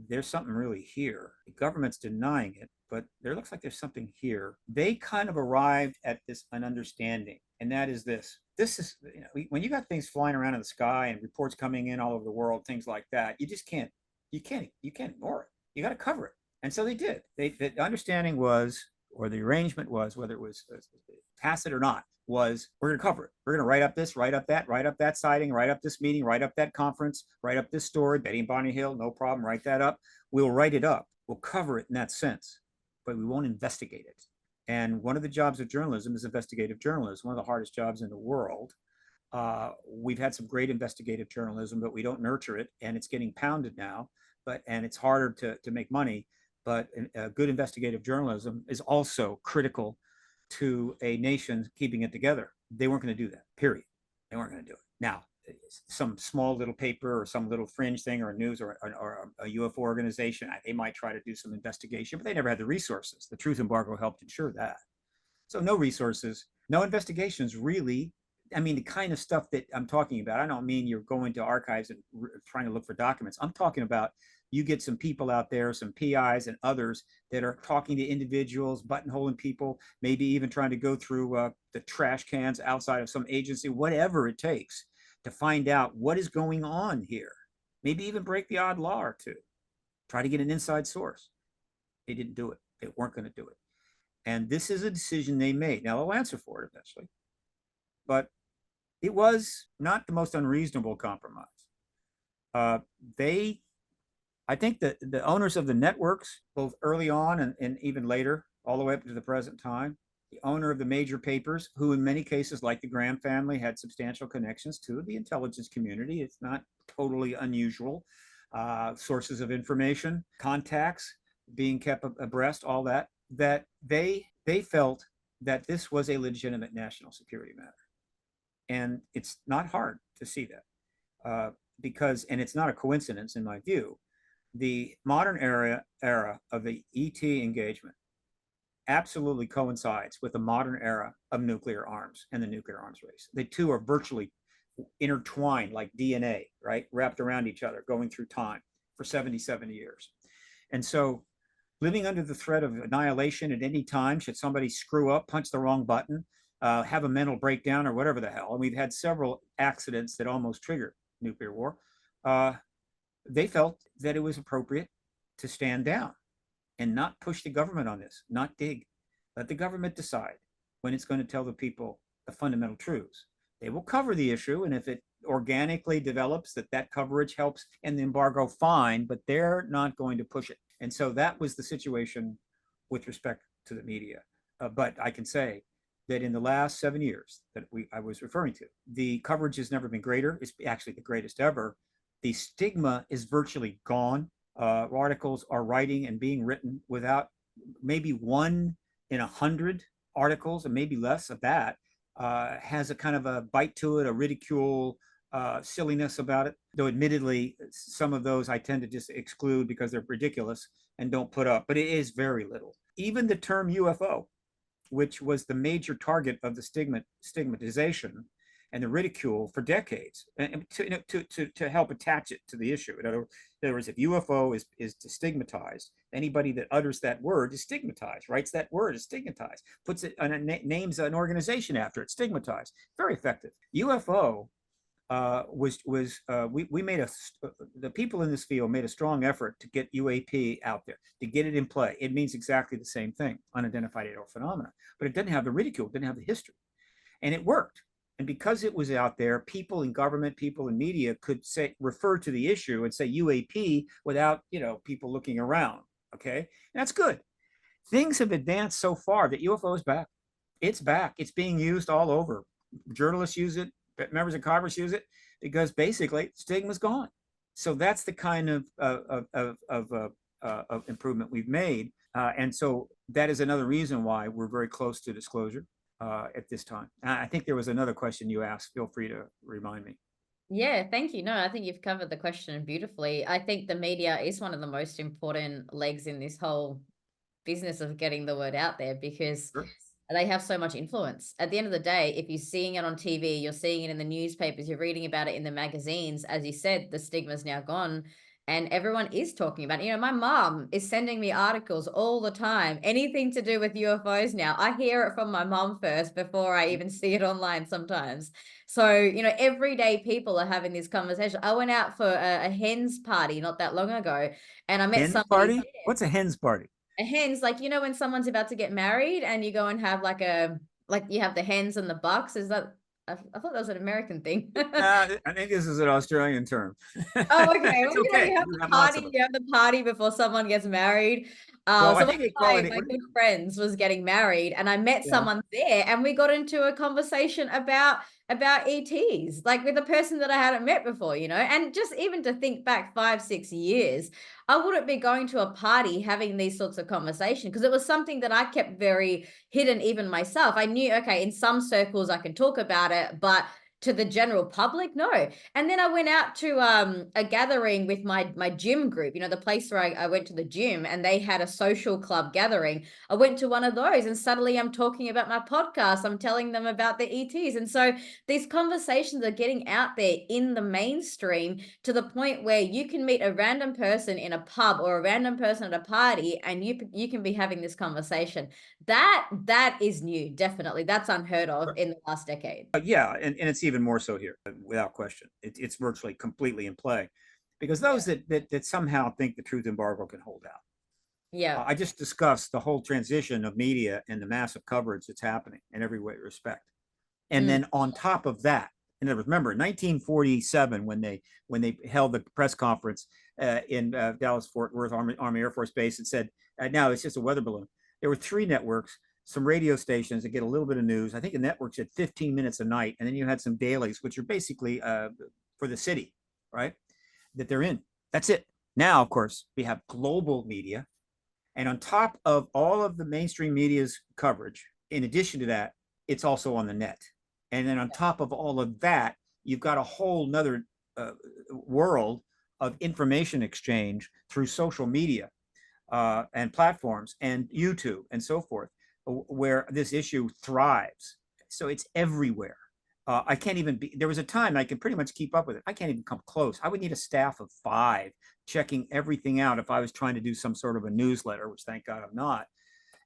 there's something really here. The government's denying it, but there looks like there's something here. They kind of arrived at an understanding, and that is this. This is, when you got things flying around in the sky and reports coming in all over the world, things like that, you just can't ignore it. You got to cover it. And so they did. The understanding was, or the arrangement was, whether it was tacit or not, was we're going to cover it. We're going to write up this, write up that sighting, write up this meeting, write up that conference, write up this story, Betty and Bonnie Hill, no problem, write that up. We'll write it up. We'll cover it in that sense, but we won't investigate it. And one of the jobs of journalism is investigative journalism, one of the hardest jobs in the world. We've had some great investigative journalism, but we don't nurture it, and it's getting pounded now. And it's harder to make money. But good investigative journalism is also critical to a nation keeping it together. They weren't going to do that, period. They weren't going to do it. Now, some small little paper or some little fringe thing or a news or a UFO organization, they might try to do some investigation, but they never had the resources. The truth embargo helped ensure that. So no resources, no investigations really. I mean, the kind of stuff that I'm talking about, I don't mean you're going to archives and trying to look for documents. I'm talking about you get some people out there, some PIs and others that are talking to individuals, buttonholing people, maybe even trying to go through the trash cans outside of some agency, whatever it takes to find out what is going on here. Maybe even break the odd law or two. Try to get an inside source. They didn't do it. They weren't going to do it. And this is a decision they made. Now, they'll answer for it eventually. But it was not the most unreasonable compromise. I think that the owners of the networks, both early on and even later, all the way up to the present time, the owner of the major papers, who in many cases, like the Graham family, had substantial connections to the intelligence community. It's not totally unusual. Sources of information, contacts, being kept abreast, all that they felt that this was a legitimate national security matter. And it's not hard to see that because, and it's not a coincidence in my view, the modern era of the ET engagement absolutely coincides with the modern era of nuclear arms and the nuclear arms race. The two are virtually intertwined like DNA, right? Wrapped around each other, going through time for 77 years. And so living under the threat of annihilation at any time should somebody screw up, punch the wrong button, have a mental breakdown or whatever the hell. And we've had several accidents that almost triggered nuclear war. They felt that it was appropriate to stand down and not push the government on this, not dig. Let the government decide when it's going to tell the people the fundamental truths. They will cover the issue, and if it organically develops that coverage helps end the embargo, fine, but they're not going to push it. And so that was the situation with respect to the media. But I can say that in the last 7 years that I was referring to, the coverage has never been greater. It's actually the greatest ever. The stigma is virtually gone. Articles are writing and being written without maybe 1 in 100 articles, and maybe less of that, has a kind of a bite to it, a ridicule, silliness about it. Though admittedly, some of those I tend to just exclude because they're ridiculous and don't put up, but it is very little. Even the term UFO, which was the major target of the stigmatization and the ridicule for decades, and to help attach it to the issue. In other words, if UFO is stigmatized, anybody that utters that word is stigmatized, writes that word is stigmatized, puts it on names an organization after it, stigmatized. Very effective. UFO we made the people in this field made a strong effort to get UAP out there, to get it in play. It means exactly the same thing, unidentified aerial phenomena, but it didn't have the ridicule, it didn't have the history, and it worked. And because it was out there, people in government, people in media could refer to the issue and say UAP without, people looking around. Okay, and that's good. Things have advanced so far that UFO is back. It's back. It's being used all over. Journalists use it. Members of Congress use it because basically stigma's gone. So that's the kind of improvement we've made, and so that is another reason why we're very close to disclosure at this time. I think there was another question you asked. Feel free to remind me. Yeah, thank you. No, I think you've covered the question beautifully. I think the media is one of the most important legs in this whole business of getting the word out there, because Sure. they have so much influence. At the end of the day, if you're seeing it on TV, you're seeing it in the newspapers, you're reading about it in the magazines, as you said, the stigma's now gone and everyone is talking about it. My mom is sending me articles all the time, anything to do with UFOs now. I hear it from my mom first before I even see it online sometimes. So, everyday people are having this conversation. I went out for a hens party not that long ago, and I met Hens somebody party? there. What's a hens party? A hens, like, when someone's about to get married and you go and have like you have the hens and the bucks. Is that, I thought that was an American thing. I think this is an Australian term. Oh, okay. Well, It's okay. you have You the have lots of party, them. you have the party before someone gets married. Well, I So one think they of call it. my good friends was getting married, and I met Yeah. someone there, and we got into a conversation about ETs, like with a person that I hadn't met before, and just even to think back 5-6 years, I wouldn't be going to a party having these sorts of conversations because it was something that I kept very hidden, even myself. I knew, okay, in some circles I can talk about it, but to the general public, no. And then I went out to a gathering with my gym group, the place where I went to the gym, and they had a social club gathering. I went to one of those, and suddenly I'm talking about my podcast. I'm telling them about the ETs. And so these conversations are getting out there in the mainstream to the point where you can meet a random person in a pub or a random person at a party, and you can be having this conversation. That is new, definitely. That's unheard of in the last decade. Yeah, and it's even more so here, without question. It's virtually completely in play, because those Yeah. that somehow think the truth embargo can hold out. Yeah. I just discussed the whole transition of media and the massive coverage that's happening in every way respect. And Mm. then on top of that, and remember, 1947, when they held the press conference in Dallas Fort Worth Army Air Force Base and said, "Now it's just a weather balloon." There were 3 networks, some radio stations that get a little bit of news. I think the networks had 15 minutes a night, and then you had some dailies, which are basically for the city, right? That they're in. That's it. Now, of course, we have global media, and on top of all of the mainstream media's coverage, in addition to that, it's also on the net. And then on top of all of that, you've got a whole nother world of information exchange through social media and platforms and YouTube and so forth, where this issue thrives. So it's everywhere. I can't even be, there was a time I could pretty much keep up with it. I can't even come close. I would need a staff of 5 checking everything out if I was trying to do some sort of a newsletter, which thank God I'm not.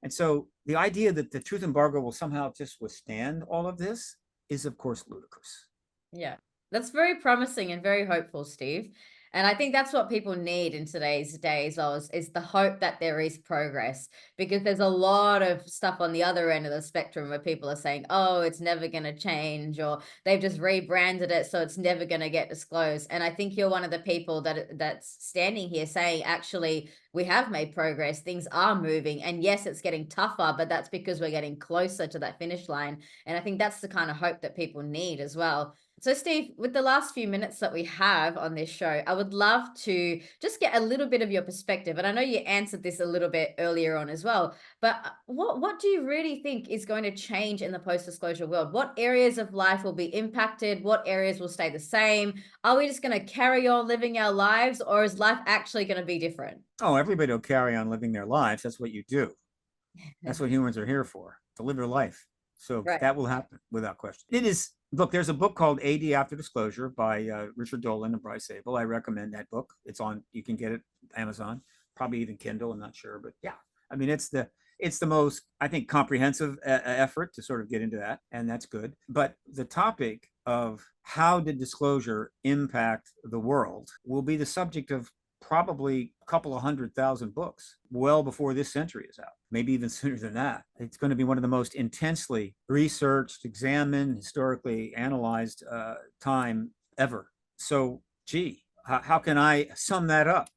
And so the idea that the truth embargo will somehow just withstand all of this is, of course, ludicrous. Yeah, that's very promising and very hopeful, Steve. And I think that's what people need in today's days is the hope that there is progress, because there's a lot of stuff on the other end of the spectrum where people are saying, oh, it's never going to change, or they've just rebranded it, so it's never going to get disclosed. And I think you're one of the people that's standing here saying, actually, we have made progress. Things are moving. And yes, it's getting tougher, but that's because we're getting closer to that finish line. And I think that's the kind of hope that people need as well. So, Steve, with the last few minutes that we have on this show, I would love to just get a little bit of your perspective. And I know you answered this a little bit earlier on as well, but what do you really think is going to change in the post-disclosure world? What areas of life will be impacted? What areas will stay the same? Are we just going to carry on living our lives, or is life actually going to be different? Oh, everybody will carry on living their lives. That's what you do. That's what humans are here for, to live their life. So Right. that will happen without question. It is, look, there's a book called AD After Disclosure by Richard Dolan and Bryce Abel. I recommend that book. It's on, you can get it Amazon, probably even Kindle, I'm not sure, but yeah. I mean, it's the most, I think, comprehensive effort to sort of get into that, and that's good. But the topic of how did disclosure impact the world will be the subject of probably a couple of 100,000 books well before this century is out, maybe even sooner than that. It's going to be one of the most intensely researched, examined, historically analyzed time ever. So, gee, how can I sum that up?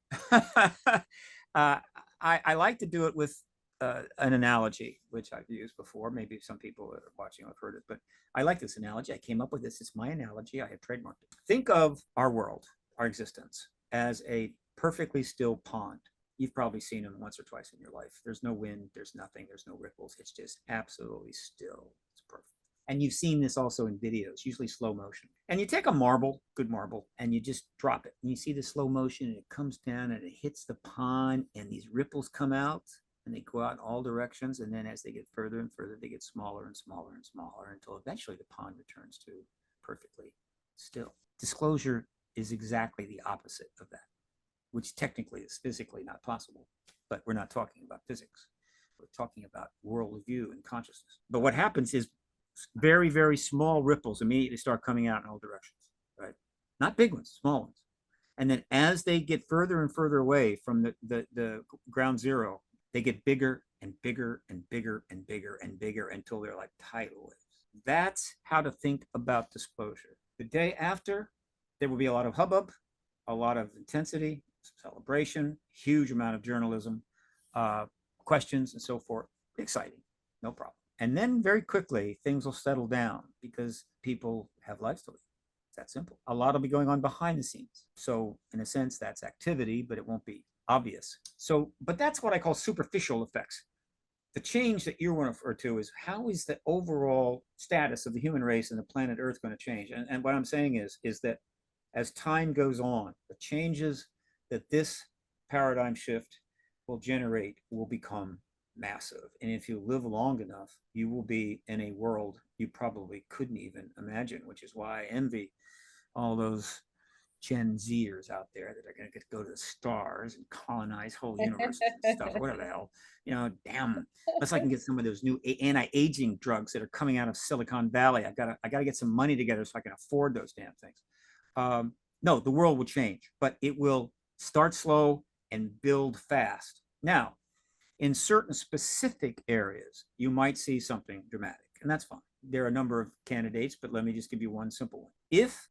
I like to do it with an analogy, which I've used before. Maybe some people that are watching have heard it, but I like this analogy. I came up with this. It's my analogy. I have trademarked it. Think of our world, our existence, as a perfectly still pond. You've probably seen them once or twice in your life. There's no wind, there's nothing, there's no ripples. It's just absolutely still. It's perfect. And you've seen this also in videos, usually slow motion. And you take a marble, good marble, and you just drop it. And you see the slow motion, and it comes down and it hits the pond, and these ripples come out, and they go out in all directions. And then as they get further and further, they get smaller and smaller and smaller until eventually the pond returns to perfectly still. Disclosure is exactly the opposite of that, which technically is physically not possible, but we're not talking about physics. We're talking about worldview and consciousness. But what happens is very, very small ripples immediately start coming out in all directions, right? Not big ones, small ones. And then as they get further and further away from the ground zero, they get bigger and bigger and bigger and bigger and bigger until they're like tidal waves. That's how to think about disclosure. The day after, there will be a lot of hubbub, a lot of intensity, celebration, huge amount of journalism, questions, and so forth. Exciting, no problem. And then very quickly, things will settle down because people have lives to live. It's that simple. A lot will be going on behind the scenes. So in a sense, that's activity, but it won't be obvious. So, but that's what I call superficial effects. The change that you want to refer to is how is the overall status of the human race and the planet Earth going to change? And what I'm saying is that as time goes on, the changes that this paradigm shift will generate will become massive. And if you live long enough, you will be in a world you probably couldn't even imagine, which is why I envy all those Gen Zers out there that are going to get to go to the stars and colonize whole universes and stuff. What the hell? You know, damn. Unless I can get some of those new anti-aging drugs that are coming out of Silicon Valley. I gotta get some money together so I can afford those damn things. No, the world will change, but it will start slow and build fast. Now, in certain specific areas, you might see something dramatic, and that's fine. There are a number of candidates, but let me just give you one simple one. If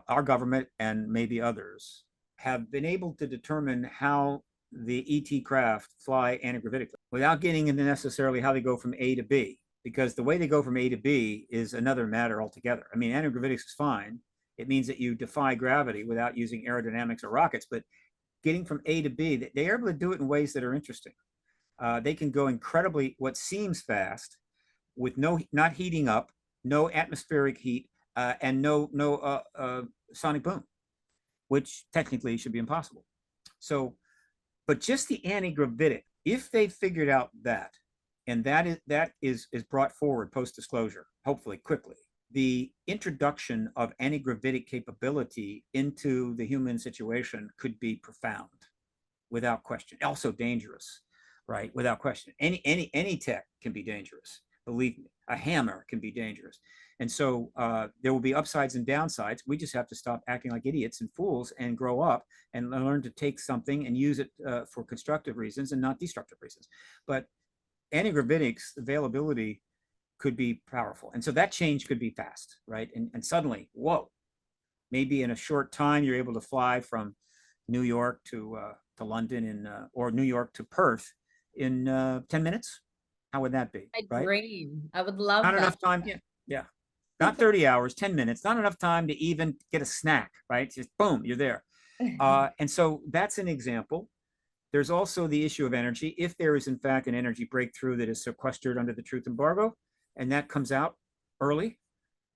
our government and maybe others have been able to determine how the ET craft fly antigravitically without getting into necessarily how they go from A to B, because the way they go from A to B is another matter altogether. I mean, antigravitics is fine. It means that you defy gravity without using aerodynamics or rockets, but getting from A to B, they're able to do it in ways that are interesting. They can go incredibly, what seems fast, with not heating up, no atmospheric heat, and no sonic boom, which technically should be impossible. So, but just the anti-gravitic, if they figured out that, and that is brought forward post-disclosure, hopefully quickly, the introduction of anti-gravitic capability into the human situation could be profound, without question. Also dangerous, right? Without question. Any tech can be dangerous. Believe me, a hammer can be dangerous. And so there will be upsides and downsides. We just have to stop acting like idiots and fools and grow up and learn to take something and use it for constructive reasons and not destructive reasons. But anti-gravitics availability could be powerful. And so that change could be fast, right? And suddenly, whoa, maybe in a short time, you're able to fly from New York to London or New York to Perth in 10 minutes. How would that be, I right? dream. I would love Not that. enough time. Yeah. Yeah. Not 30 hours, 10 minutes, not enough time to even get a snack, right? Just boom, you're there. And so that's an example. There's also the issue of energy. If there is, in fact, an energy breakthrough that is sequestered under the truth embargo, and that comes out early,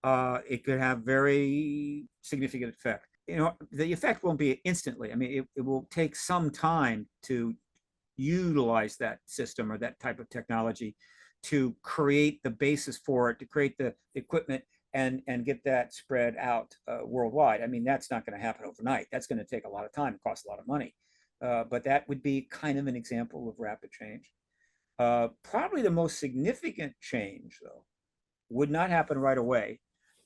it could have very significant effect. The effect won't be instantly. I mean, it will take some time to utilize that system or that type of technology to create the basis for it, to create the equipment and get that spread out worldwide. I mean, that's not going to happen overnight. That's going to take a lot of time, it costs a lot of money. But that would be kind of an example of rapid change. Probably the most significant change, though, would not happen right away,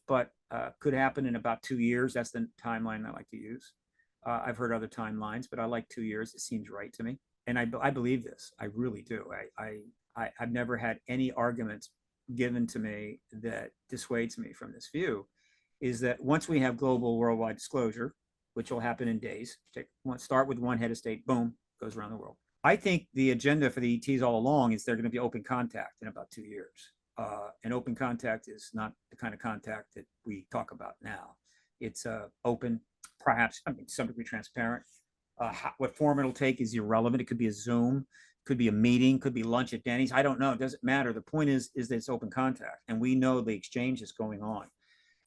but could happen in about 2 years. That's the timeline I like to use. I've heard other timelines, but I like 2 years. It seems right to me. And I believe this. I really do. I've never had any arguments given to me that dissuades me from this view, is that once we have global worldwide disclosure, which will happen in days, start with one head of state, boom, goes around the world. I think the agenda for the ETs all along is they're going to be open contact in about 2 years. And open contact is not the kind of contact that we talk about now. It's open, perhaps, I mean, some degree transparent. What form it'll take is irrelevant. It could be a Zoom, could be a meeting, could be lunch at Denny's. I don't know. It doesn't matter. The point is that it's open contact, and we know the exchange is going on,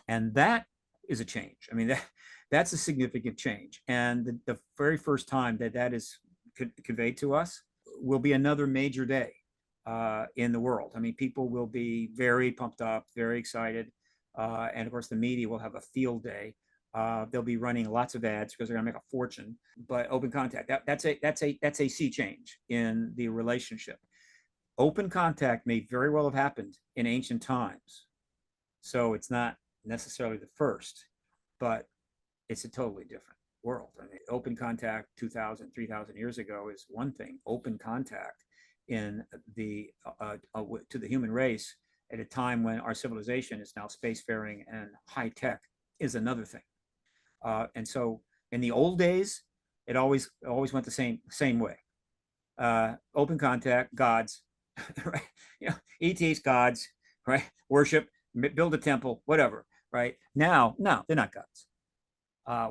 and that is a change. I mean, that's a significant change. And the very first time that is conveyed to us will be another major day in the world. I mean, people will be very pumped up, very excited, and of course, the media will have a field day. They'll be running lots of ads because they're going to make a fortune. But open contact, that's a sea change in the relationship. Open contact may very well have happened in ancient times, so it's not necessarily the first, but it's a totally different world. I mean, open contact 2,000, 3,000 years ago is one thing. Open contact in the to the human race at a time when our civilization is now spacefaring and high tech is another thing. And so in the old days, it always went the same way. Open contact, gods, right? ETs, gods, right? Worship, build a temple, whatever, right? Now, no, they're not gods.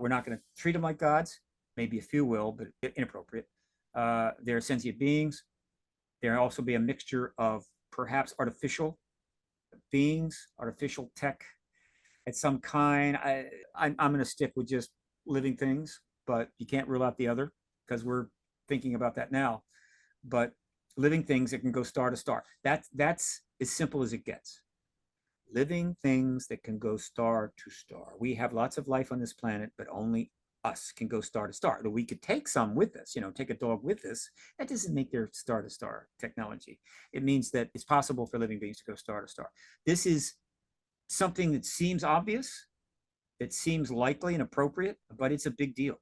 We're not going to treat them like gods. Maybe a few will, but inappropriate. They're sentient beings. There will also be a mixture of perhaps artificial beings, artificial tech at some kind. I'm going to stick with just living things, but you can't rule out the other because we're thinking about that now. But living things that can go star to star. That's as simple as it gets. Living things that can go star to star. We have lots of life on this planet, but only us can go star to star. We could take some with us, take a dog with us. That doesn't make their star to star technology. It means that it's possible for living beings to go star to star. This is something that seems obvious, that seems likely and appropriate, but it's a big deal.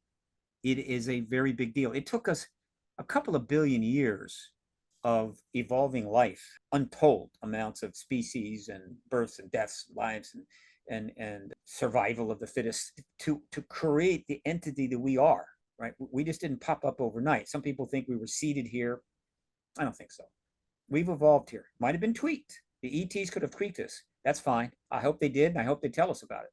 It is a very big deal. It took us a couple of billion years of evolving life, untold amounts of species and births and deaths, lives and survival of the fittest to create the entity that we are, right? We just didn't pop up overnight. Some people think we were seeded here. I don't think so. We've evolved here. Might have been tweaked. The ETs could have tweaked us. That's fine. I hope they did, and I hope they tell us about it.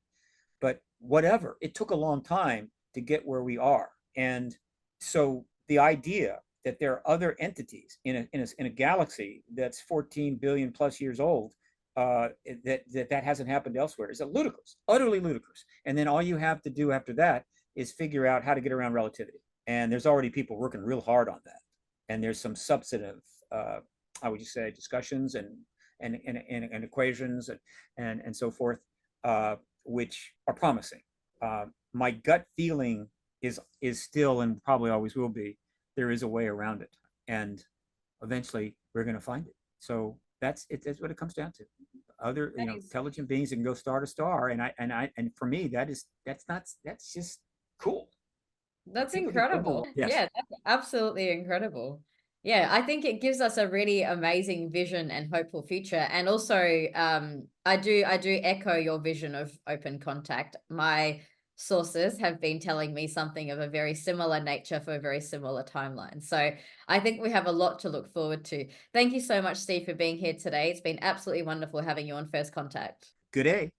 But whatever, it took a long time to get where we are. And so the idea that there are other entities in a galaxy that's 14 billion plus years old, that hasn't happened elsewhere is ludicrous, utterly ludicrous. And then all you have to do after that is figure out how to get around relativity. And there's already people working real hard on that. And there's some substantive, how would you say, discussions and equations and so forth which are promising. My gut feeling is still, and probably always will be, there is a way around it, and eventually we're going to find it. So that's it. That's what it comes down to. Other, That is, intelligent beings that can go star to star, and for me, that's just cool. that's People get incredible. overwhelmed. Yes. Yeah, that's absolutely incredible. Yeah, I think it gives us a really amazing vision and hopeful future. And also, I do echo your vision of open contact. My sources have been telling me something of a very similar nature for a very similar timeline. So I think we have a lot to look forward to. Thank you so much, Steve, for being here today. It's been absolutely wonderful having you on First Contact. Good day.